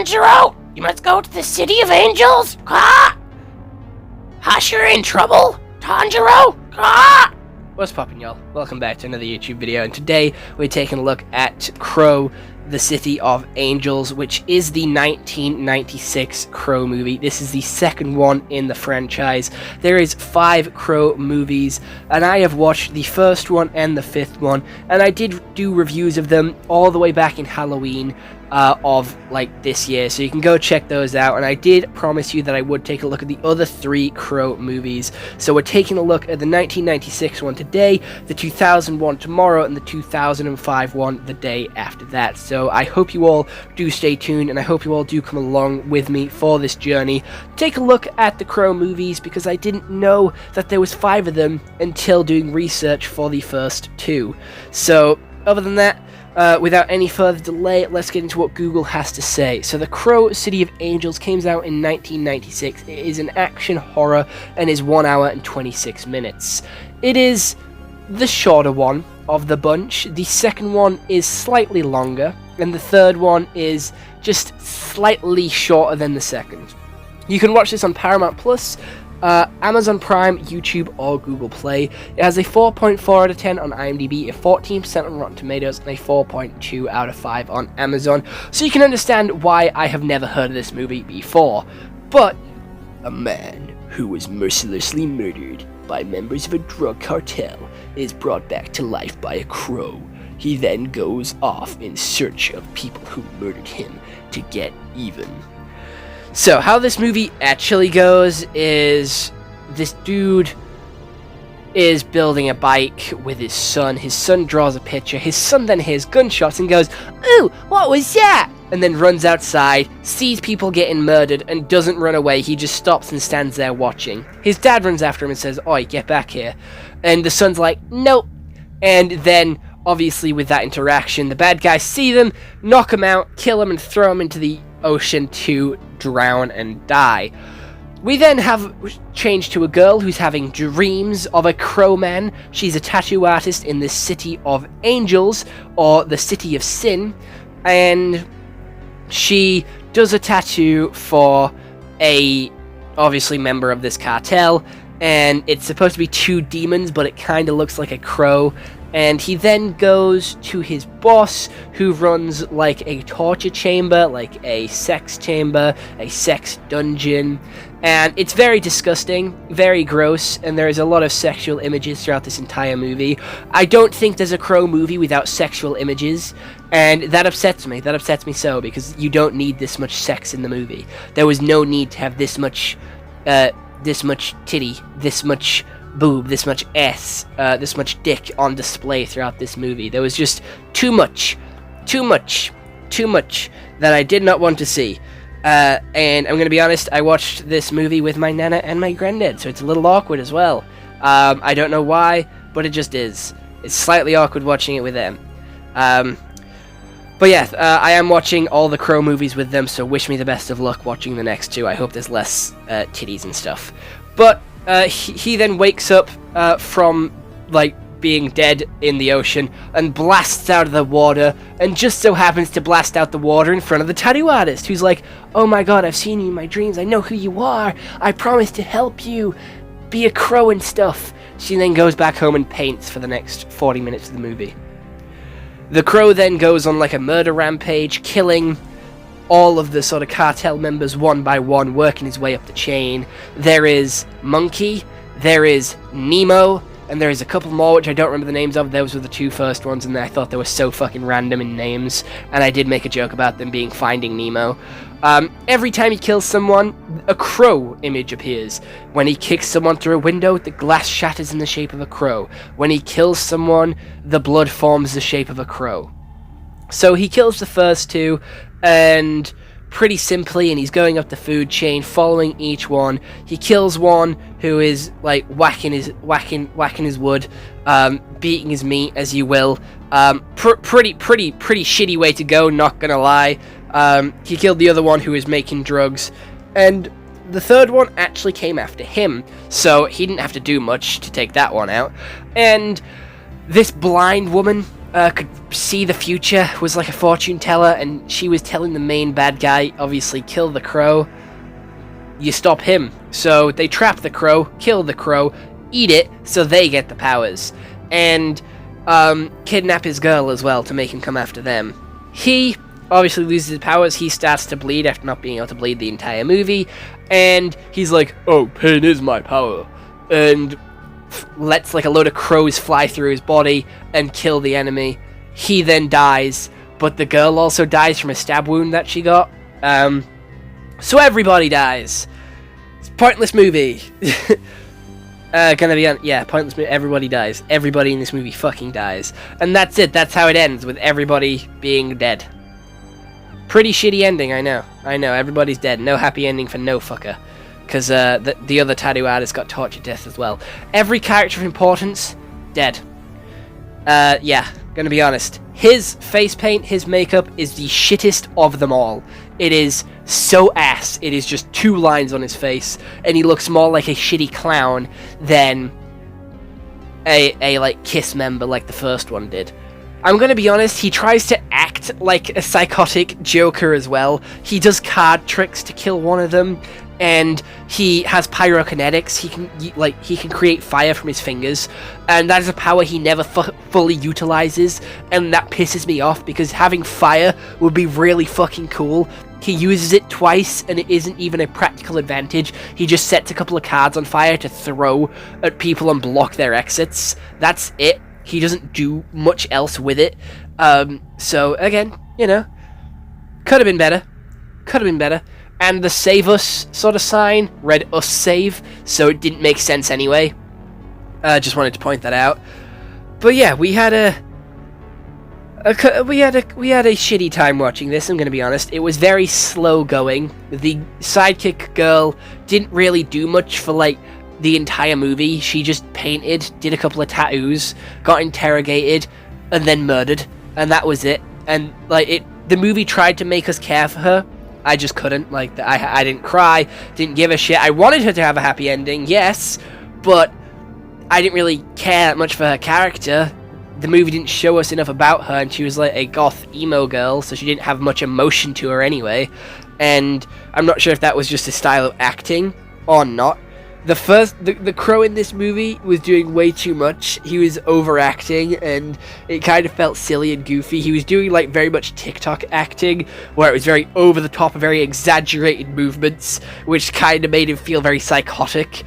Tanjiro, you must go to the City of Angels. Ah! Hush, you're in trouble. Tanjiro. Ah! What's poppin', y'all? Welcome back to another YouTube video, and today we're taking a look at Crow, the City of Angels, which is the 1996 Crow movie. This is the second one in the franchise. There is 5 Crow movies, and I have watched the first one and the 5th one, and I did do reviews of them all the way back in Halloween of like this year, so you can go check those out. And I did promise you that I would take a look at the other 3 Crow movies, so we're taking a look at the 1996 one today, the 2001 tomorrow, and the 2005 one the day after that. So I hope you all do stay tuned, and I hope you all do come along with me for this journey. Take a look at the Crow movies, because I didn't know that there was 5 of them until doing research for the first 2. So other than that, without any further delay, let's get into what Google has to say. So the Crow City of Angels came out in 1996. It is an action horror and is 1 hour and 26 minutes. It is the shorter one of the bunch. The second one is slightly longer, and the third one is just slightly shorter than the second. You can watch this on Paramount Plus, Amazon Prime, YouTube, or Google Play. It has a 4.4 out of 10 on IMDb, a 14% on Rotten Tomatoes, and a 4.2 out of 5 on Amazon. So you can understand why I have never heard of this movie before. But a man who was mercilessly murdered by members of a drug cartel is brought back to life by a crow. He then goes off in search of people who murdered him to get even. So, how this movie actually goes is this dude is building a bike with his son. His son draws a picture. His son then hears gunshots and goes, "Ooh, what was that?" And then runs outside, sees people getting murdered, and doesn't run away. He just stops and stands there watching. His dad runs after him and says, "Oi, get back here." And the son's like, "Nope." And then, obviously, with that interaction, the bad guys see them, knock them out, kill them, and throw them into the ocean to drown and die. We then have changed to a girl who's having dreams of a crow man. She's a tattoo artist in the City of Angels, or the City of Sin, and she does a tattoo for a obviously member of this cartel, and it's supposed to be 2 demons, but it kind of looks like a crow. And he then goes to his boss, who runs like a torture chamber, like a sex chamber, a sex dungeon. And it's very disgusting, very gross, and there is a lot of sexual images throughout this entire movie. I don't think there's a Crow movie without sexual images, and that upsets me. That upsets me so, because you don't need this much sex in the movie. There was no need to have this much titty, this much boob, this much ass, this much dick on display throughout this movie. There was just too much that I did not want to see. And I'm gonna be honest, I watched this movie with my nana and my granddad, so it's a little awkward as well. I don't know why, but it just is. It's slightly awkward watching it with them. But yeah, I am watching all the Crow movies with them, so wish me the best of luck watching the next 2. I hope there's less titties and stuff. But he then wakes up from like being dead in the ocean and blasts out of the water, and just so happens to blast out the water in front of the tattoo artist, who's like, "Oh my god, I've seen you in my dreams. I know who you are. I promise to help you be a crow and stuff." She then goes back home and paints for the next 40 minutes of the movie. The crow then goes on like a murder rampage, killing all of the sort of cartel members one by one, working his way up the chain. There is Monkey, there is Nemo, and there is a couple more which I don't remember the names of. Those were the 2 first ones, and I thought they were so fucking random in names, and I did make a joke about them being Finding Nemo. Every time he kills someone, a crow image appears. When he kicks someone through a window, the glass shatters in the shape of a crow. When he kills someone, the blood forms the shape of a crow. So he kills the first 2, and pretty simply, and he's going up the food chain, following each one. He kills one who is like whacking his wood, beating his meat, as you will. Pretty shitty way to go, not gonna lie. He killed the other one who was making drugs, and the third one actually came after him, so he didn't have to do much to take that one out. And this blind woman could see the future, was like a fortune teller, and she was telling the main bad guy, obviously, kill the crow. You stop him. So they trap the crow, kill the crow, eat it, so they get the powers. And kidnap his girl as well to make him come after them. He obviously loses his powers. He starts to bleed after not being able to bleed the entire movie. And he's like, oh, pain is my power. And lets like a load of crows fly through his body and kill the enemy. He then dies, but the girl also dies from a stab wound that she got. So everybody dies. It's a pointless movie. Pointless movie. Everybody dies. Everybody in this movie fucking dies. And that's it. That's how it ends, with everybody being dead. Pretty shitty ending, I know. Everybody's dead. No happy ending for no fucker. Because the other tattoo artist got tortured to death as well. Every character of importance, dead. Gonna be honest. His face paint, his makeup is the shittest of them all. It is so ass. It is just 2 lines on his face, and he looks more like a shitty clown than a like Kiss member like the first one did. I'm gonna be honest, he tries to act like a psychotic Joker as well. He does card tricks to kill one of them, and he has pyrokinetics. He can create fire from his fingers, and that is a power he never fully utilizes, and that pisses me off because having fire would be really fucking cool. He uses it twice, and it isn't even a practical advantage. He just sets a couple of cards on fire to throw at people and block their exits. That's it. He doesn't do much else with it. So again, could have been better. And the save us sort of sign read us save, so it didn't make sense anyway. Just wanted to point that out. But yeah, we had a shitty time watching this, I'm gonna be honest. It was very slow going. The sidekick girl didn't really do much for like the entire movie. She just painted, did a couple of tattoos, got interrogated, and then murdered, and that was it. And like the movie tried to make us care for her. I just couldn't. Like, I didn't cry, didn't give a shit. I wanted her to have a happy ending, yes, but I didn't really care that much for her character. The movie didn't show us enough about her, and she was like a goth emo girl, so she didn't have much emotion to her anyway. And I'm not sure if that was just a style of acting or not. The crow in this movie was doing way too much. He was overacting, and it kind of felt silly and goofy. He was doing like very much TikTok acting, where it was very over the top, very exaggerated movements, which kind of made him feel very psychotic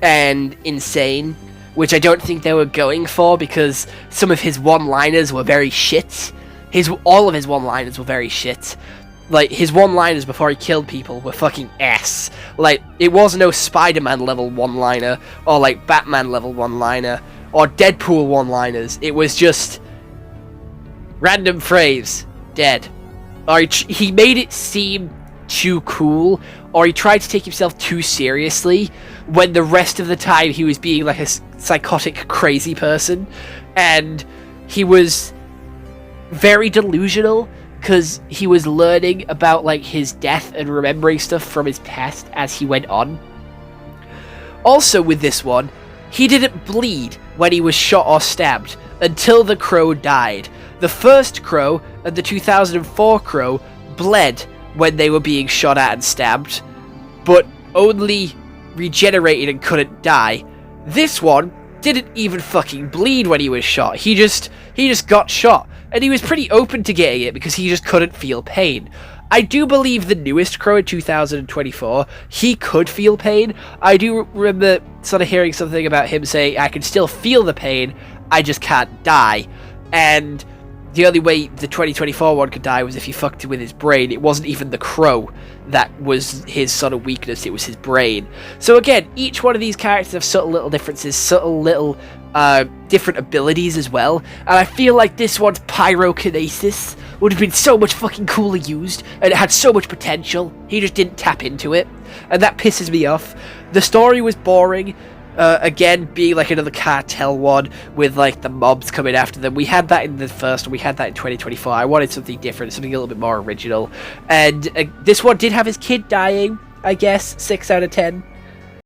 and insane, which I don't think they were going for, because some of his one-liners were very shit. All of his one-liners were very shit. Like, his one-liners before he killed people were fucking ass. Like, it was no Spider-Man level one-liner, or like Batman level one-liner, or Deadpool one-liners. It was just random phrase, dead. Or he made it seem too cool, or he tried to take himself too seriously, when the rest of the time he was being like a psychotic, crazy person. And he was very delusional, because he was learning about like his death and remembering stuff from his past as he went on. Also with this one, he didn't bleed when he was shot or stabbed until the crow died. The first crow and the 2004 crow bled when they were being shot at and stabbed, but only regenerated and couldn't die. This one didn't even fucking bleed when he was shot. He just got shot. And he was pretty open to getting it because he just couldn't feel pain. I do believe the newest crow in 2024, he could feel pain. I do remember sort of hearing something about him saying, I can still feel the pain, I just can't die. And the only way the 2024 one could die was if he fucked with his brain. It wasn't even the crow that was his sort of weakness, it was his brain. So again, each one of these characters have subtle little differences, subtle little different abilities as well, and I feel like this one's pyrokinesis would have been so much fucking cooler used, and it had so much potential. He just didn't tap into it, and that pisses me off. The story was boring, again, being like another cartel one with like the mobs coming after them. We had that in the first one, we had that in 2024. I wanted something different, something a little bit more original, and this one did have his kid dying, I guess, 6 out of 10.